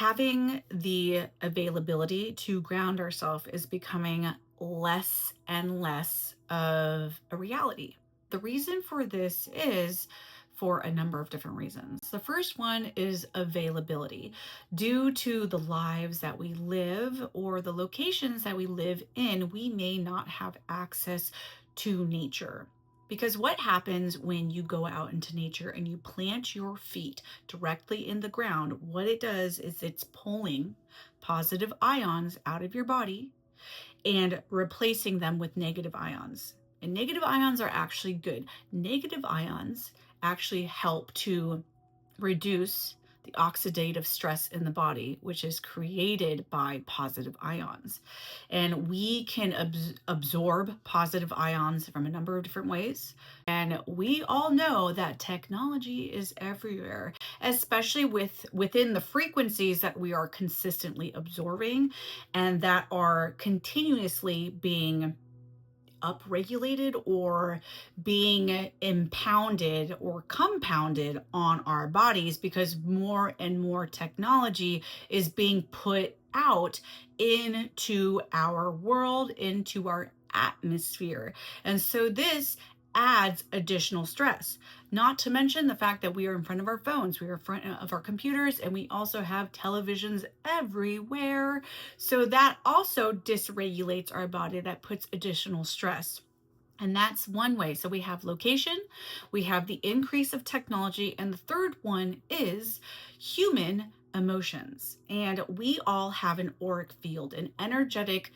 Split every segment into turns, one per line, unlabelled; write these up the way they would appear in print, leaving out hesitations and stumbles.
Having the availability to ground ourselves is becoming less and less of a reality. The reason for this is for a number of different reasons. The first one is availability. Due to the lives that we live or the locations that we live in, we may not have access to nature. Because what happens when you go out into nature and you plant your feet directly in the ground? What it does is it's pulling positive ions out of your body and replacing them with negative ions. And negative ions are actually good. Negative ions actually help to reduce the oxidative stress in the body, which is created by positive ions. And we can absorb positive ions from a number of different ways. And we all know that technology is everywhere, especially within the frequencies that we are consistently absorbing and that are continuously being upregulated or being impounded or compounded on our bodies because more and more technology is being put out into our world, into our atmosphere. And so this adds additional stress. Not to mention the fact that we are in front of our phones, we are in front of our computers, and we also have televisions everywhere. So that also dysregulates our body, that puts additional stress. And that's one way. So we have location, we have the increase of technology, and the third one is human emotions. And we all have an auric field, an energetic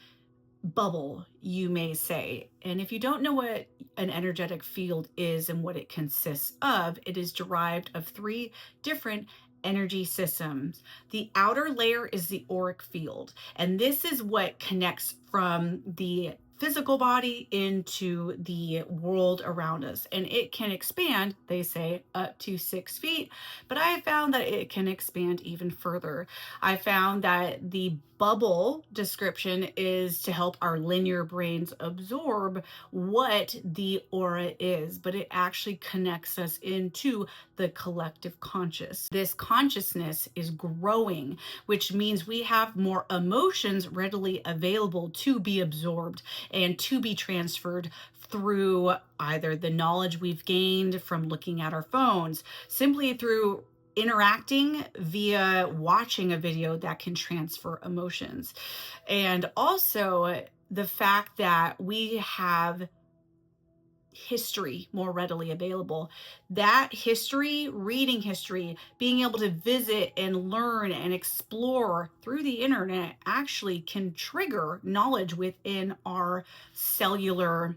bubble, you may say. And if you don't know what an energetic field is and what it consists of, it is derived of three different energy systems. The outer layer is the auric field, and this is what connects from the physical body into the world around us. And it can expand, they say, up to 6 feet, but I found that it can expand even further. I found that the bubble description is to help our linear brains absorb what the aura is, but it actually connects us into the collective conscious. This consciousness is growing, which means we have more emotions readily available to be absorbed and to be transferred through either the knowledge we've gained from looking at our phones, simply through interacting via watching a video that can transfer emotions. And also the fact that we have history more readily available. That history, reading history, being able to visit and learn and explore through the internet actually can trigger knowledge within our cellular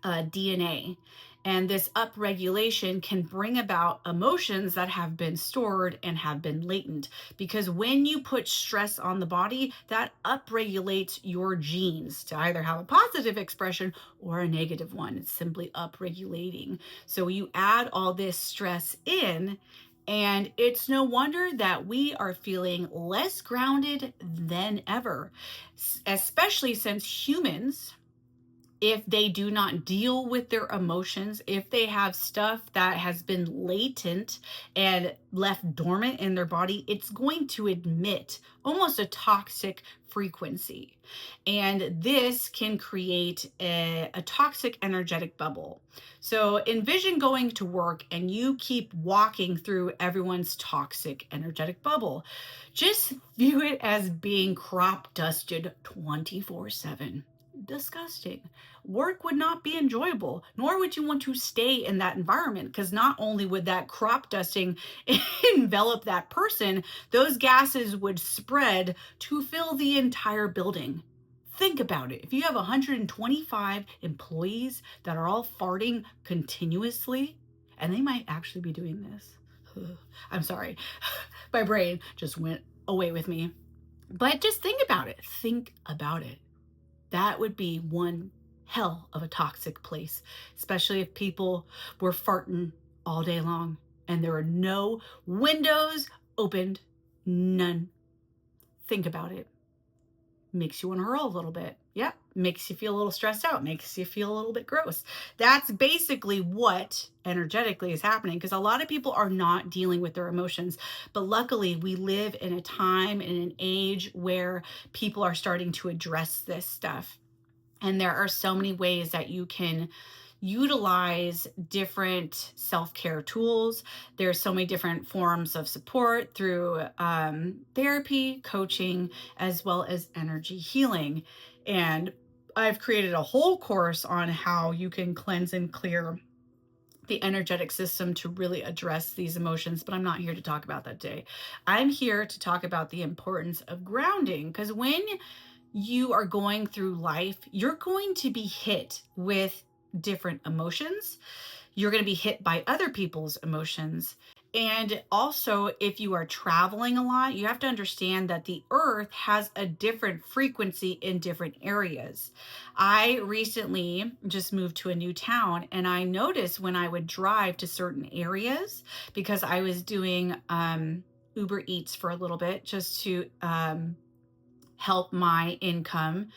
DNA. And this upregulation can bring about emotions that have been stored and have been latent. Because when you put stress on the body, that upregulates your genes to either have a positive expression or a negative one. It's simply upregulating. So you add all this stress in, and it's no wonder that we are feeling less grounded than ever, especially since humans, if they do not deal with their emotions, if they have stuff that has been latent and left dormant in their body, it's going to emit almost a toxic frequency. And this can create a toxic energetic bubble. So envision going to work and you keep walking through everyone's toxic energetic bubble. Just view it as being crop dusted 24/7. Disgusting. Work would not be enjoyable, nor would you want to stay in that environment, because not only would that crop dusting envelop that person, those gases would spread to fill the entire building. Think about it. If you have 125 employees that are all farting continuously, and they might actually be doing this. I'm sorry. My brain just went away with me. But just think about it. Think about it. That would be one hell of a toxic place, especially if people were farting all day long and there were no windows opened, none. Think about it. Makes you want to hurl a little bit. Yep. Makes you feel a little stressed out, makes you feel a little bit gross. That's basically what energetically is happening, because a lot of people are not dealing with their emotions. But luckily, we live in a time, in an age where people are starting to address this stuff. And there are so many ways that you can utilize different self-care tools. There's so many different forms of support through therapy, coaching, as well as energy healing. And I've created a whole course on how you can cleanse and clear the energetic system to really address these emotions, but I'm not here to talk about that today. I'm here to talk about the importance of grounding, because when you are going through life, you're going to be hit with different emotions. You're going to be hit by other people's emotions. And also, if you are traveling a lot, you have to understand that the earth has a different frequency in different areas. I recently just moved to a new town, and I noticed when I would drive to certain areas, because I was doing Uber Eats for a little bit just to help my income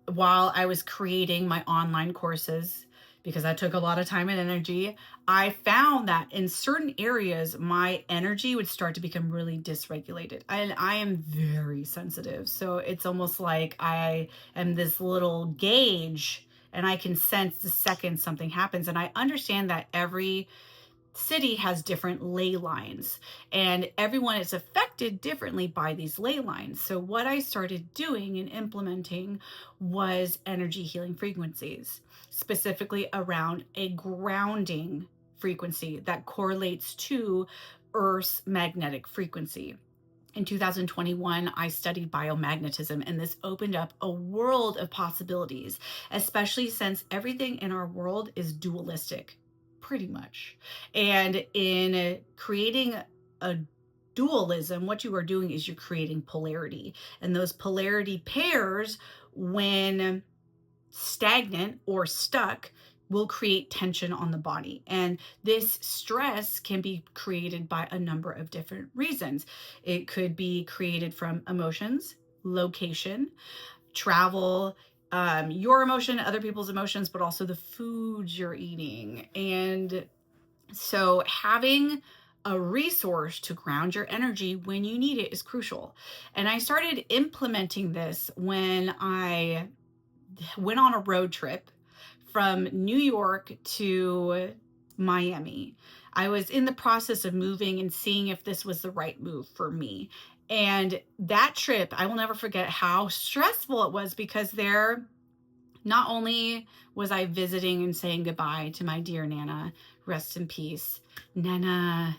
while I was creating my online courses, because that took a lot of time and energy. I found that in certain areas, my energy would start to become really dysregulated. And I am very sensitive. So it's almost like I am this little gauge, and I can sense the second something happens. And I understand that every city has different ley lines, and everyone is affected differently by these ley lines. So what I started doing and implementing was energy healing frequencies, specifically around a grounding frequency that correlates to Earth's magnetic frequency. In 2021, I studied biomagnetism, and this opened up a world of possibilities, especially since everything in our world is dualistic, pretty much. And in creating a dualism, what you are doing is you're creating polarity. And those polarity pairs, when stagnant or stuck, will create tension on the body. And this stress can be created by a number of different reasons. It could be created from emotions, location, travel, your emotion, other people's emotions, but also the foods you're eating. And so having a resource to ground your energy when you need it is crucial. And I started implementing this when I went on a road trip from New York to Miami. I was in the process of moving and seeing if this was the right move for me. And that trip, I will never forget how stressful it was, because there, not only was I visiting and saying goodbye to my dear Nana, rest in peace, Nana.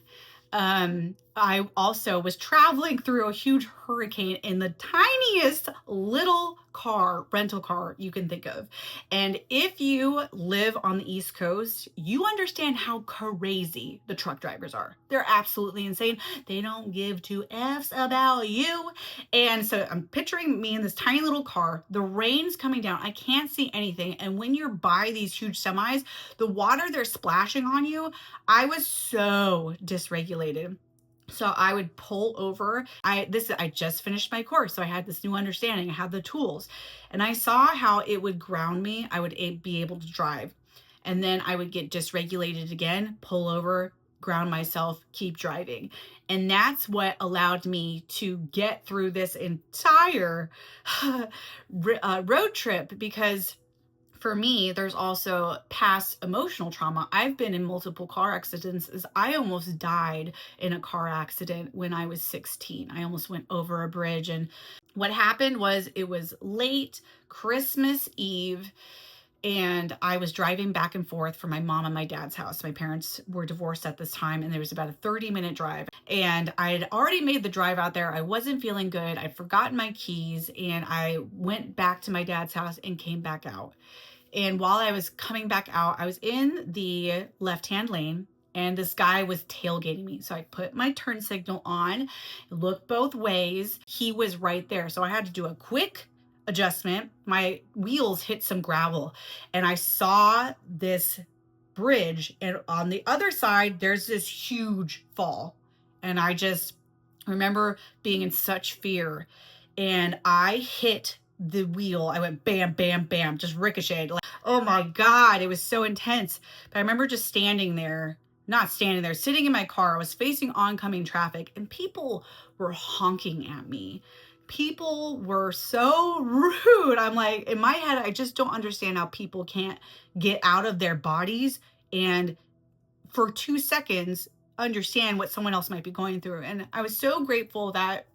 I also was traveling through a huge hurricane in the tiniest little car, rental car you can think of. And if you live on the East Coast, you understand how crazy the truck drivers are. They're absolutely insane. They don't give two F's about you. And so I'm picturing me in this tiny little car. The rain's coming down. I can't see anything. And when you're by these huge semis, the water they're splashing on you, I was so dysregulated. So I would pull over. I just finished my course, so I had this new understanding. I had the tools, and I saw how it would ground me. I would be able to drive, and then I would get dysregulated again, pull over, ground myself, keep driving. And that's what allowed me to get through this entire road trip, because for me, there's also past emotional trauma. I've been in multiple car accidents. As I almost died in a car accident when I was 16. I almost went over a bridge. And what happened was, it was late Christmas Eve, and I was driving back and forth from my mom and my dad's house. My parents were divorced at this time, and there was about a 30-minute drive. And I had already made the drive out there. I wasn't feeling good. I'd forgotten my keys, and I went back to my dad's house and came back out. And while I was coming back out, I was in the left-hand lane, and this guy was tailgating me. So I put my turn signal on, looked both ways. He was right there. So I had to do a quick adjustment. My wheels hit some gravel, and I saw this bridge, and on the other side, there's this huge fall. And I just remember being in such fear, and I hit the wheel. I went bam, bam, bam, just ricocheted. Like, oh my God, it was so intense. But I remember just standing there, not standing there, sitting in my car. I was facing oncoming traffic and people were honking at me. People were so rude. I'm like, in my head, I just don't understand how people can't get out of their bodies and for 2 seconds understand what someone else might be going through. And I was so grateful that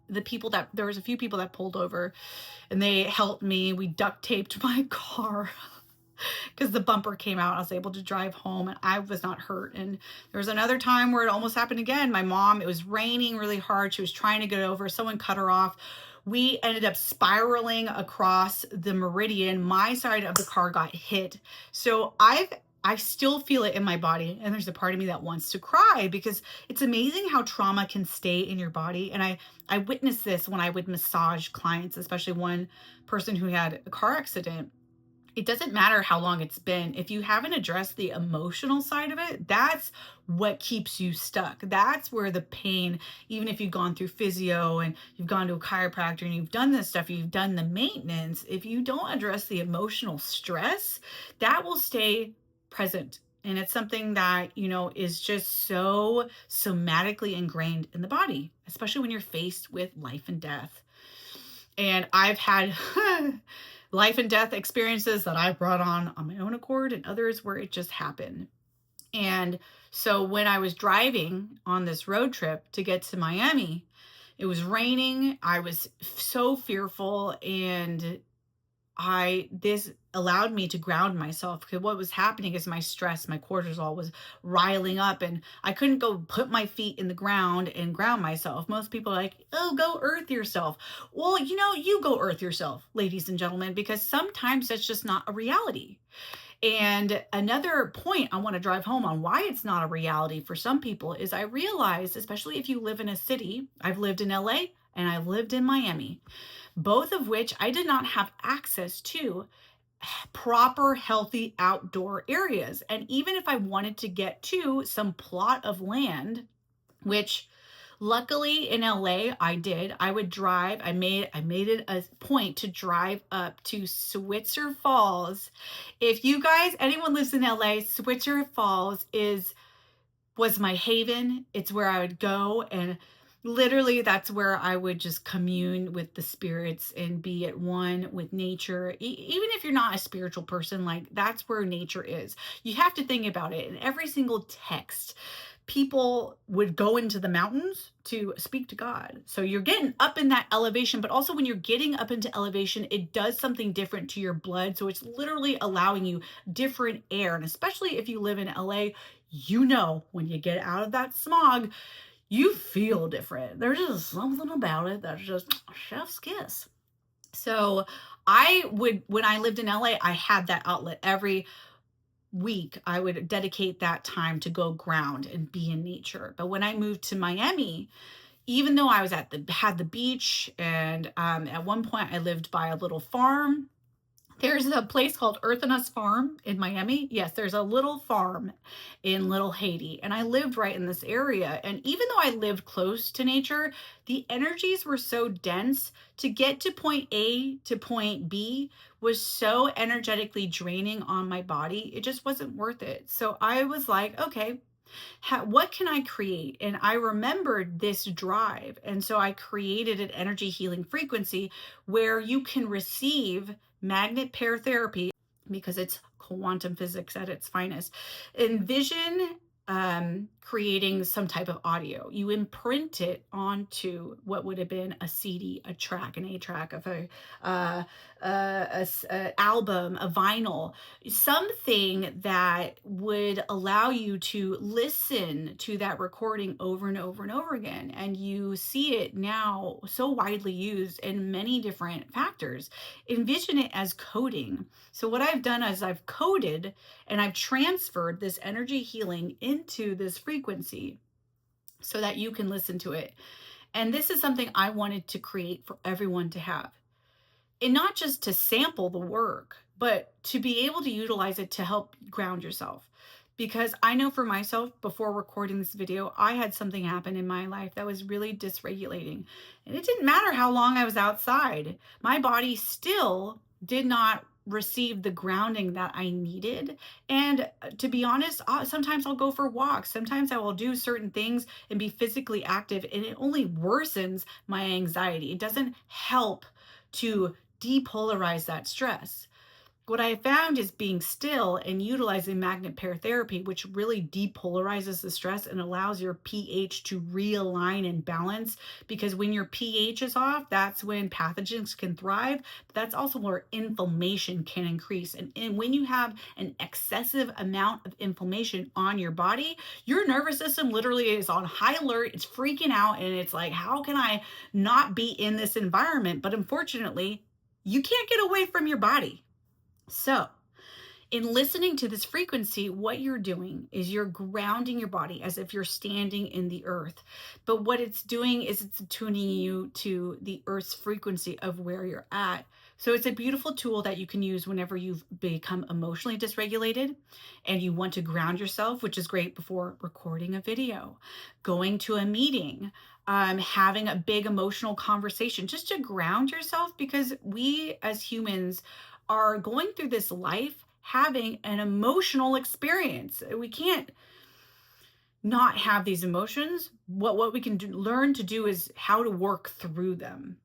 there was a few people that pulled over and they helped me. We duct taped my car because the bumper came out. I was able to drive home and I was not hurt. And there was another time where it almost happened again. My mom, it was raining really hard. She was trying to get over. Someone cut her off. We ended up spiraling across the meridian. My side of the car got hit. So I still feel it in my body. And there's a part of me that wants to cry because it's amazing how trauma can stay in your body. And I witnessed this when I would massage clients, especially one person who had a car accident. It doesn't matter how long it's been. If you haven't addressed the emotional side of it, that's what keeps you stuck. That's where the pain, even if you've gone through physio and you've gone to a chiropractor and you've done this stuff, you've done the maintenance, if you don't address the emotional stress, that will stay present. And it's something that, is just so somatically ingrained in the body, especially when you're faced with life and death. And I've had life and death experiences that I brought on my own accord and others where it just happened. And so when I was driving on this road trip to get to Miami, it was raining. I was so fearful and this allowed me to ground myself because what was happening is my stress, my cortisol was riling up and I couldn't go put my feet in the ground and ground myself. Most people are like, oh, go earth yourself. Well, you go earth yourself, ladies and gentlemen, because sometimes that's just not a reality. And another point I want to drive home on why it's not a reality for some people is I realized, especially if you live in a city, I've lived in LA and I've lived in Miami, both of which I did not have access to proper, healthy outdoor areas. And even if I wanted to get to some plot of land, which luckily in LA I did, I would drive. I made it a point to drive up to Switzer Falls. If you guys, anyone lives in LA, Switzer Falls was my haven. It's where I would go, and literally that's where I would just commune with the spirits and be at one with nature. Even if you're not a spiritual person, like that's where nature is. You have to think about it. In every single text, people would go into the mountains to speak to God. So you're getting up in that elevation, but also when you're getting up into elevation, it does something different to your blood. So it's literally allowing you different air. And especially if you live in LA, when you get out of that smog, you feel different. There's just something about it that's just chef's kiss. So when I lived in LA, I had that outlet every week. I would dedicate that time to go ground and be in nature. But when I moved to Miami, even though I was had the beach, and at one point I lived by a little farm. There's a place called Earth and Us Farm in Miami. Yes, there's a little farm in Little Haiti. And I lived right in this area. And even though I lived close to nature, the energies were so dense. To get to point A to point B was so energetically draining on my body. It just wasn't worth it. So I was like, okay, what can I create? And I remembered this drive. And so I created an energy healing frequency where you can receive magnet pair therapy because it's quantum physics at its finest. Envision creating some type of audio. You imprint it onto what would have been a CD, a track, an A-track of a album, a vinyl, something that would allow you to listen to that recording over and over and over again. And you see it now so widely used in many different factors. Envision it as coding. So what I've done is I've coded and I've transferred this energy healing into this frequency so that you can listen to it. And this is something I wanted to create for everyone to have. And not just to sample the work, but to be able to utilize it to help ground yourself. because I know for myself, before recording this video, I had something happen in my life that was really dysregulating. And it didn't matter how long I was outside, my body still did not receive the grounding that I needed. And to be honest, sometimes I'll go for walks. Sometimes I will do certain things and be physically active, and it only worsens my anxiety. It doesn't help to depolarize that stress. What I found is being still and utilizing magnet pair therapy, which really depolarizes the stress and allows your pH to realign and balance. Because when your pH is off, that's when pathogens can thrive. But that's also where inflammation can increase. And when you have an excessive amount of inflammation on your body, your nervous system literally is on high alert. It's freaking out. And it's like, how can I not be in this environment? But unfortunately, you can't get away from your body. So, in listening to this frequency, what you're doing is you're grounding your body as if you're standing in the earth. But what it's doing is it's tuning you to the earth's frequency of where you're at. So it's a beautiful tool that you can use whenever you've become emotionally dysregulated and you want to ground yourself, which is great before recording a video, going to a meeting, having a big emotional conversation, just to ground yourself, because we as humans are going through this life having an emotional experience. We can't not have these emotions. What we can learn to do is how to work through them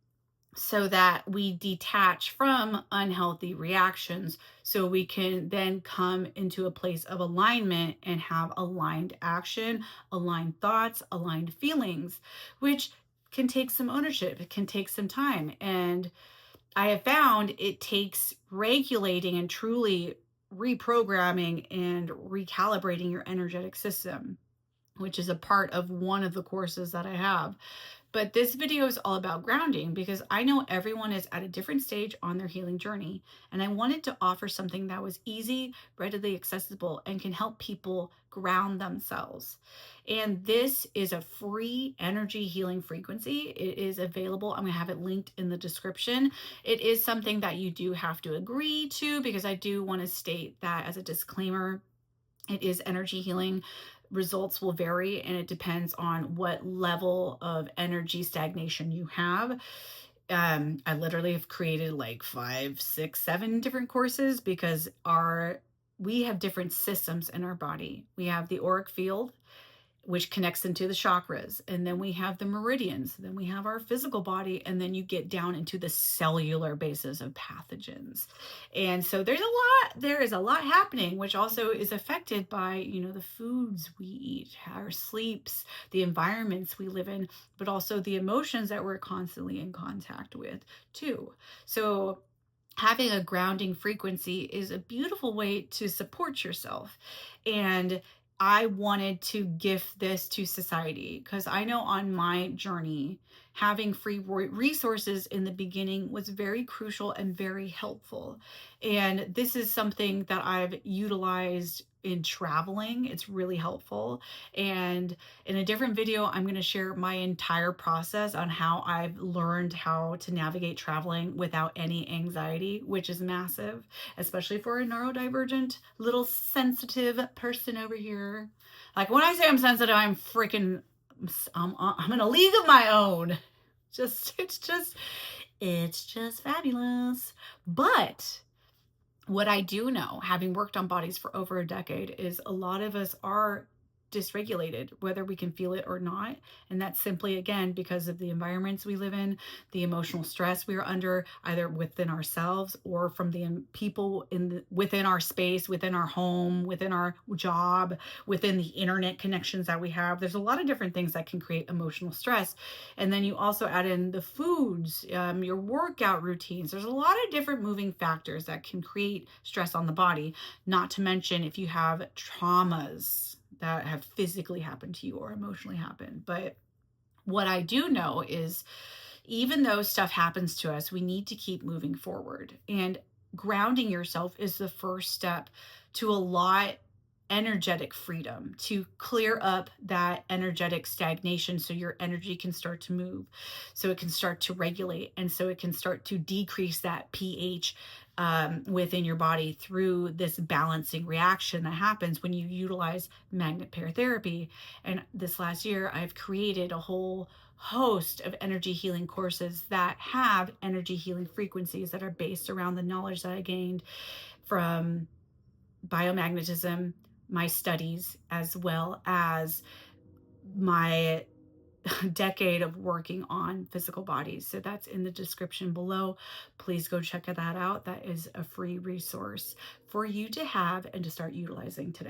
so that we detach from unhealthy reactions, so we can then come into a place of alignment and have aligned action, aligned thoughts, aligned feelings, which can take some ownership. It can take some time. And I have found it takes regulating and truly reprogramming and recalibrating your energetic system, which is a part of one of the courses that I have. But this video is all about grounding, because I know everyone is at a different stage on their healing journey. And I wanted to offer something that was easy, readily accessible, and can help people ground themselves. And this is a free energy healing frequency. It is available. I'm going to have it linked in the description. It is something that you do have to agree to, because I do want to state that as a disclaimer. It is energy healing. Results will vary, and it depends on what level of energy stagnation you have. I literally have created like 5, 6, 7 different courses, because we have different systems in our body. We have the auric field, which connects into the chakras. And then we have the meridians. Then we have our physical body. And then you get down into the cellular basis of pathogens. And so there is a lot happening, which also is affected by, the foods we eat, our sleeps, the environments we live in, but also the emotions that we're constantly in contact with too. So having a grounding frequency is a beautiful way to support yourself. And I wanted to gift this to society, because I know on my journey, having free resources in the beginning was very crucial and very helpful. And this is something that I've utilized in traveling. It's really helpful. And in a different video, I'm going to share my entire process on how I've learned how to navigate traveling without any anxiety, which is massive, especially for a neurodivergent little sensitive person over here. Like, when I say I'm sensitive, I'm in a league of my own. It's just fabulous. But what I do know, having worked on bodies for over a decade, is a lot of us are dysregulated, whether we can feel it or not. And that's simply, again, because of the environments we live in, the emotional stress we are under, either within ourselves or from the people within our space, within our home, within our job, within the internet connections that we have. There's a lot of different things that can create emotional stress. And then you also add in the foods, your workout routines. There's a lot of different moving factors that can create stress on the body, not to mention if you have traumas that have physically happened to you or emotionally happened. But what I do know is, even though stuff happens to us, we need to keep moving forward. And grounding yourself is the first step to a lot energetic freedom, to clear up that energetic stagnation, so your energy can start to move, so it can start to regulate, and so it can start to decrease that pH within your body through this balancing reaction that happens when you utilize magnet pair therapy. And this last year, I've created a whole host of energy healing courses that have energy healing frequencies that are based around the knowledge that I gained from biomagnetism, my studies, as well as my decade of working on physical bodies. So that's in the description below. Please go check that out. That is a free resource for you to have and to start utilizing today.